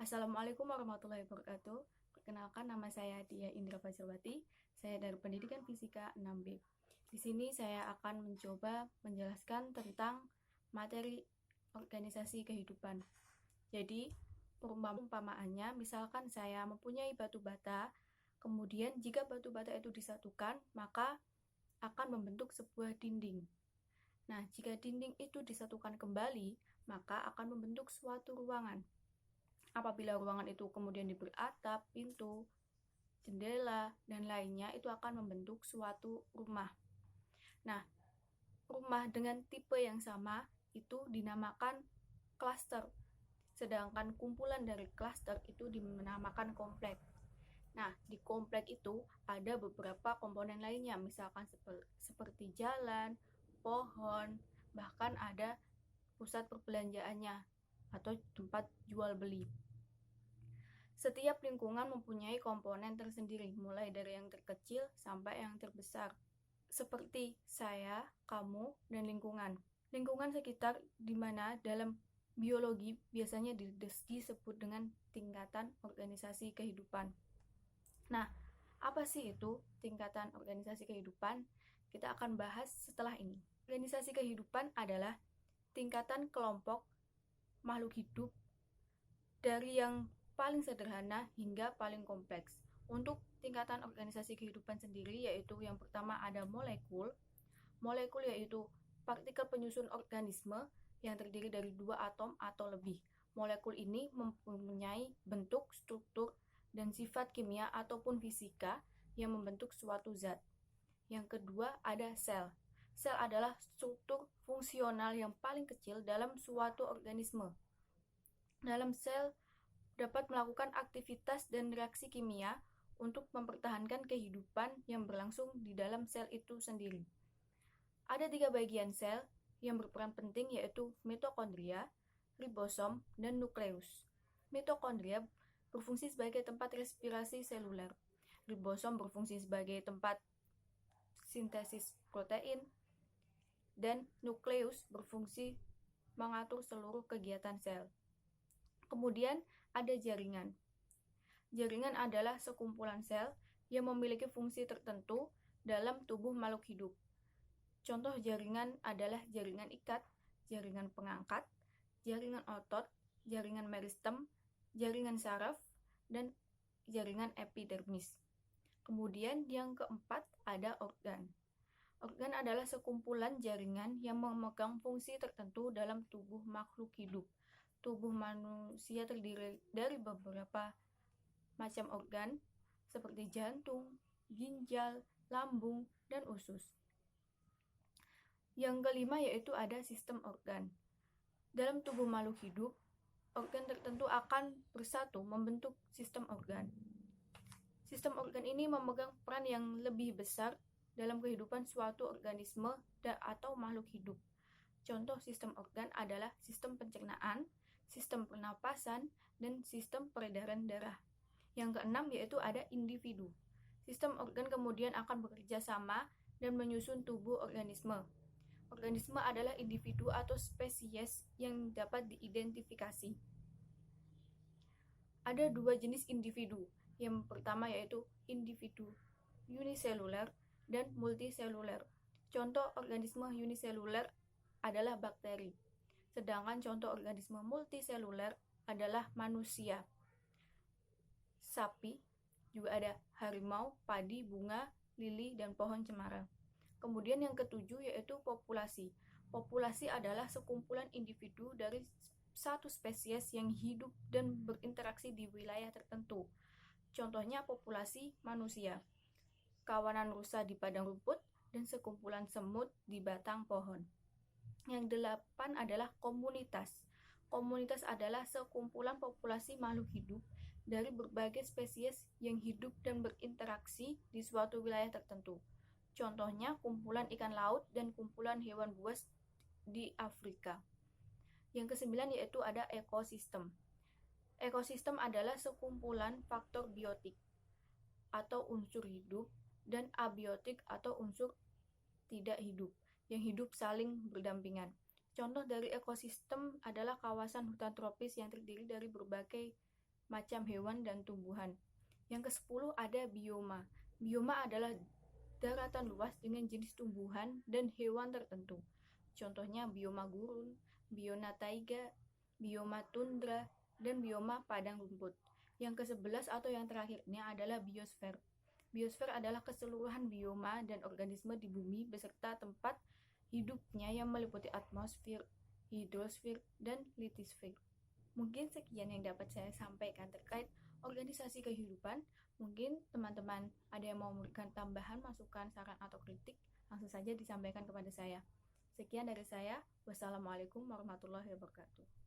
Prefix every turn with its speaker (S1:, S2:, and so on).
S1: Assalamualaikum warahmatullahi wabarakatuh. Perkenalkan, nama saya Dia Indra Fajrwati. Saya dari Pendidikan Fisika 6B. Di sini saya akan mencoba menjelaskan tentang materi organisasi kehidupan. Jadi, perumpamaannya, misalkan saya mempunyai batu bata, kemudian jika batu bata itu disatukan, maka akan membentuk sebuah dinding. Nah, jika dinding itu disatukan kembali, maka akan membentuk suatu ruangan. Apabila ruangan itu kemudian diberi atap, pintu, jendela, dan lainnya, itu akan membentuk suatu rumah. Nah, rumah dengan tipe yang sama itu dinamakan klaster, sedangkan kumpulan dari klaster itu dinamakan komplek. Nah, di komplek itu ada beberapa komponen lainnya, misalkan seperti jalan, pohon, bahkan ada pusat perbelanjaannya atau tempat jual beli. Setiap lingkungan mempunyai komponen tersendiri, mulai dari yang terkecil sampai yang terbesar. Seperti saya, kamu, dan lingkungan. Lingkungan sekitar di mana dalam biologi biasanya disebut dengan tingkatan organisasi kehidupan. Nah, apa sih itu tingkatan organisasi kehidupan? Kita akan bahas setelah ini. Organisasi kehidupan adalah tingkatan kelompok makhluk hidup dari yang paling sederhana hingga paling kompleks. Untuk tingkatan organisasi kehidupan sendiri, yaitu yang pertama ada molekul. Molekul yaitu partikel penyusun organisme yang terdiri dari 2 atom atau lebih. Molekul ini mempunyai bentuk, struktur, dan sifat kimia ataupun fisika yang membentuk suatu zat. Yang kedua ada sel. Sel adalah struktur fungsional yang paling kecil dalam suatu organisme. Dalam sel dapat melakukan aktivitas dan reaksi kimia untuk mempertahankan kehidupan yang berlangsung di dalam sel itu sendiri. Ada 3 bagian sel yang berperan penting, yaitu mitokondria, ribosom, dan nukleus. Mitokondria berfungsi sebagai tempat respirasi seluler. Ribosom berfungsi sebagai tempat sintesis protein, dan nukleus berfungsi mengatur seluruh kegiatan sel. Kemudian ada jaringan. Jaringan adalah sekumpulan sel yang memiliki fungsi tertentu dalam tubuh makhluk hidup. Contoh jaringan adalah jaringan ikat, jaringan pengangkat, jaringan otot, jaringan meristem, jaringan saraf, dan jaringan epidermis. Kemudian yang keempat ada organ. Organ adalah sekumpulan jaringan yang memegang fungsi tertentu dalam tubuh makhluk hidup. Tubuh manusia terdiri dari beberapa macam organ seperti jantung, ginjal, lambung, dan usus. Yang kelima yaitu ada sistem organ. Dalam tubuh makhluk hidup, organ tertentu akan bersatu membentuk sistem organ. Sistem organ ini memegang peran yang lebih besar dalam kehidupan suatu organisme atau makhluk hidup. Contoh sistem organ adalah sistem pencernaan, sistem pernapasan, dan sistem peredaran darah. Yang keenam yaitu ada individu. Sistem organ kemudian akan bekerja sama dan menyusun tubuh organisme. Organisme adalah individu atau spesies yang dapat diidentifikasi. Ada 2 jenis individu. Yang pertama yaitu individu uniseluler dan multiseluler. Contoh organisme uniseluler adalah bakteri. Sedangkan contoh organisme multiseluler adalah manusia, sapi, juga ada harimau, padi, bunga, lili, dan pohon cemara. Kemudian yang ketujuh yaitu populasi. Populasi adalah sekumpulan individu dari satu spesies yang hidup dan berinteraksi di wilayah tertentu. Contohnya populasi manusia, kawanan rusa di padang rumput, dan sekumpulan semut di batang pohon. Yang 8 adalah komunitas. Komunitas adalah sekumpulan populasi makhluk hidup dari berbagai spesies yang hidup dan berinteraksi di suatu wilayah tertentu. Contohnya kumpulan ikan laut dan kumpulan hewan buas di Afrika. Yang ke-9 yaitu ada ekosistem. Ekosistem adalah sekumpulan faktor biotik atau unsur hidup dan abiotik atau unsur tidak hidup yang hidup saling berdampingan. Contoh dari ekosistem adalah kawasan hutan tropis yang terdiri dari berbagai macam hewan dan tumbuhan. Yang ke-10 ada bioma. Bioma adalah daratan luas dengan jenis tumbuhan dan hewan tertentu. Contohnya bioma gurun, bioma taiga, bioma tundra, dan bioma padang rumput. Yang ke-11 atau yang terakhirnya adalah biosfer. Biosfer adalah keseluruhan bioma dan organisme di bumi beserta tempat hidupnya yang meliputi atmosfer, hidrosfer, dan litosfer. Mungkin sekian yang dapat saya sampaikan terkait organisasi kehidupan. Mungkin teman-teman ada yang mau memberikan tambahan, masukan, saran, atau kritik, langsung saja disampaikan kepada saya. Sekian dari saya. Wassalamualaikum warahmatullahi wabarakatuh.